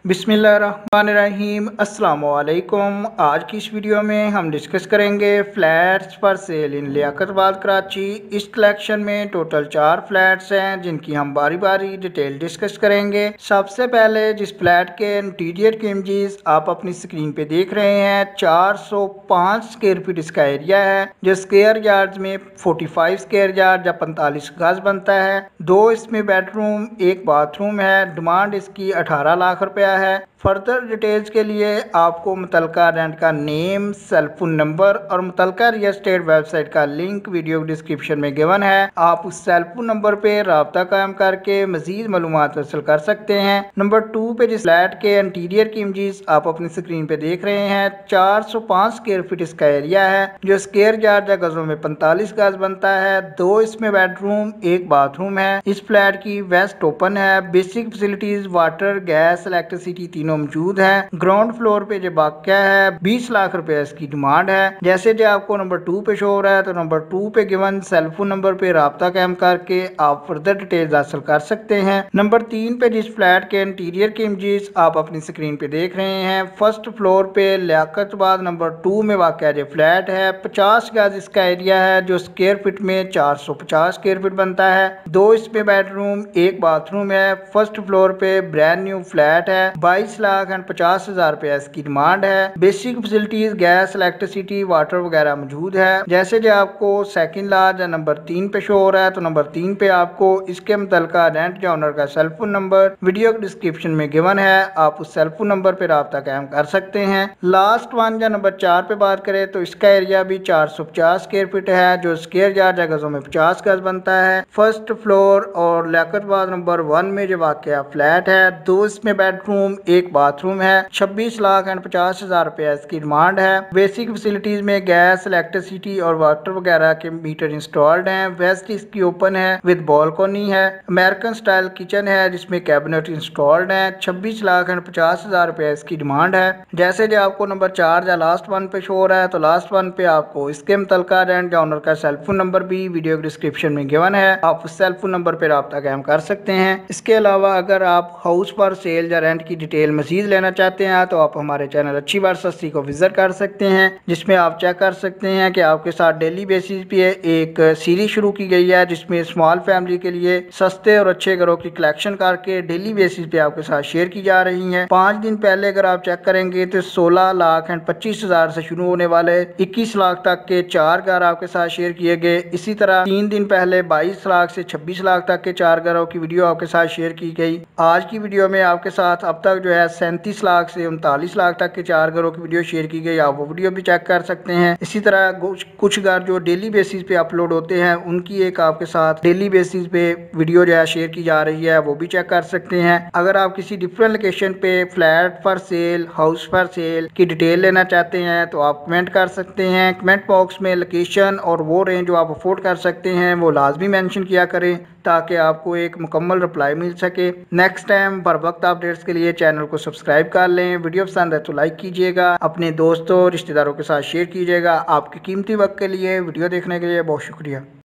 बिस्मिल्लाहिर्रहमानिर्रहीम अस्सलाम वालेकुम। आज की इस वीडियो में हम डिस्कस करेंगे फ्लैट्स फॉर सेल इन लियाकतबाद कराची। इस कलेक्शन में टोटल 4 फ्लैट्स हैं जिनकी हम बारी बारी डिटेल डिस्कस करेंगे। सबसे पहले जिस फ्लैट के इंटीरियर की इमेजेस आप अपनी स्क्रीन पे देख रहे हैं, 405 स्क्वायर फीट इसका एरिया है, जो स्क्वायर यार्ड में 45 स्क्वायर यार्ड या 45 गज बनता है। 2 इसमें बेडरूम 1 बाथरूम है। डिमांड इसकी 18 लाख रुपया है। फर्दर डिटेल्स के लिए आपको मुतलका रेंट का नेम, सेल फोन नंबर और मुतलका रियल एस्टेट वेबसाइट का लिंक वीडियो डिस्क्रिप्शन में गिवन है। आप उस सेल फोन नंबर पे राब्ता कायम करके मजीद मालूमात हासिल कर सकते हैं। नंबर 2 पे जिस फ्लैट के इंटीरियर की इमेजेस आप अपनी स्क्रीन पे देख रहे हैं, 405 स्क्वायर फीट इसका एरिया है, जो स्क्वायर यार्ड या गजों में 45 गज बनता है। 2 इसमें बेडरूम 1 बाथरूम है। इस फ्लैट की वेस्ट ओपन है। Basic facilities water, gas, electricity तीनों मौजूद है। ग्राउंड फ्लोर पे जो वाक़या है 20 लाख रुपए इसकी डिमांड है। जैसे जो आपको नंबर 2 पे शो हो रहा है, तो नंबर 2 पे गिवन सेल फोन नंबर पे राब्ता कायम करके आप फर्दर डिटेल्स हासिल कर सकते हैं। नंबर 3 पे जिस फ्लैट के इंटीरियर के इमेजेस आप अपनी स्क्रीन पे देख रहे हैं, फर्स्ट फ्लोर पे लियाकतबाद नंबर 2 में वाक़या जो फ्लैट है, 50 गज इसका एरिया है, जो स्क्वायर फीट में 450 स्क्वायर फीट बनता है। 2 इसमें बेडरूम 1 बाथरूम है। फर्स्ट फ्लोर पे ब्रांड न्यू फ्लैट है। 22,50,000 रुपया इसकी डिमांड है। Basic facilities gas, electricity, water वगैरह मौजूद है। जैसे जो आपको सेकंड लार्ज या नंबर 3 पे शो हो रहा है, तो नंबर 3 पे आपको इसके मुतलका रेंट या ओनर का cell phone number video description में गिवन है। आप उस सेल फोन नंबर पे राब्ता कायम कर सकते हैं। लास्ट वन या नंबर 4 पे बात करें, तो इसका एरिया भी 450 स्क्वायर फीट है, जो स्क्वायर यार्ड या गजों में 50 गज बनता है। फर्स्ट फ्लोर और लियाकतबाद नंबर 1 में जो वाक़या फ्लैट है, 2 इसमें बेडरूम 1 बाथरूम है। 26,50,000 रुपया इसकी डिमांड है। बेसिक फैसिलिटीज में गैस, इलेक्ट्रिसिटी और वाटर वगैरह के मीटर इंस्टॉल्ड हैं। वेस्ट इसकी ओपन है विद बालकनी है। अमेरिकन स्टाइल किचन है जिसमें कैबिनेट इंस्टॉल्ड है। 26,50,000 रुपया इसकी डिमांड है। जैसे जो आपको नंबर 4 या लास्ट वन पे शो हो रहा है, तो लास्ट वन पे आपको इसके मुतलका रेंट या ओनर का सेल फोन नंबर भी वीडियो डिस्क्रिप्शन में गिवन है। आप उस सेल फोन नंबर पे राब्ता कायम कर सकते हैं। इसके अलावा अगर आप हाउस पर सेल या रेंट की डिटेल मजीद लेना चाहते हैं, तो आप हमारे चैनल अच्छी बात सस्ती को विजिट कर सकते हैं, जिसमें आप चेक कर सकते हैं कि आपके साथ डेली बेसिस पे एक सीरीज शुरू की गई है, जिसमें स्मॉल फैमिली के लिए सस्ते और अच्छे घरों की कलेक्शन करके डेली बेसिस पे आपके साथ शेयर की जा रही है। 5 दिन पहले अगर आप चेक करेंगे तो 16,25,000 से शुरू होने वाले 21 लाख तक के 4 घर आपके साथ शेयर किए गए। इसी तरह 3 दिन पहले 22 लाख से 26 लाख तक के 4 घरों की वीडियो आपके साथ शेयर की गई। आज की वीडियो में आपके साथ अब तक जो है 37 लाख से 39 लाख तक के 4 घरों की वीडियो शेयर की गई। आप वो वीडियो भी चेक कर सकते हैं। इसी तरह कुछ घर जो डेली बेसिस पे अपलोड होते हैं, उनकी एक आपके साथ डेली बेसिस पे वीडियो जो है शेयर की जा रही है, वो भी चेक कर सकते हैं। अगर आप किसी डिफरेंट लोकेशन पे flat for sale, house for sale की डिटेल लेना चाहते हैं, तो आप कमेंट कर सकते हैं। कमेंट बॉक्स में लोकेशन और वो रेंज जो आप अफोर्ड कर सकते हैं वो लाजमी मेंशन किया करें, ताकि आपको एक मुकम्मल रिप्लाई मिल सके। नेक्स्ट टाइम बर वक्त अपडेट्स के लिए चैनल को सब्सक्राइब कर लें। वीडियो पसंद है तो लाइक कीजिएगा, अपने दोस्तों रिश्तेदारों के साथ शेयर कीजिएगा। आपके कीमती वक्त के लिए वीडियो देखने के लिए बहुत शुक्रिया।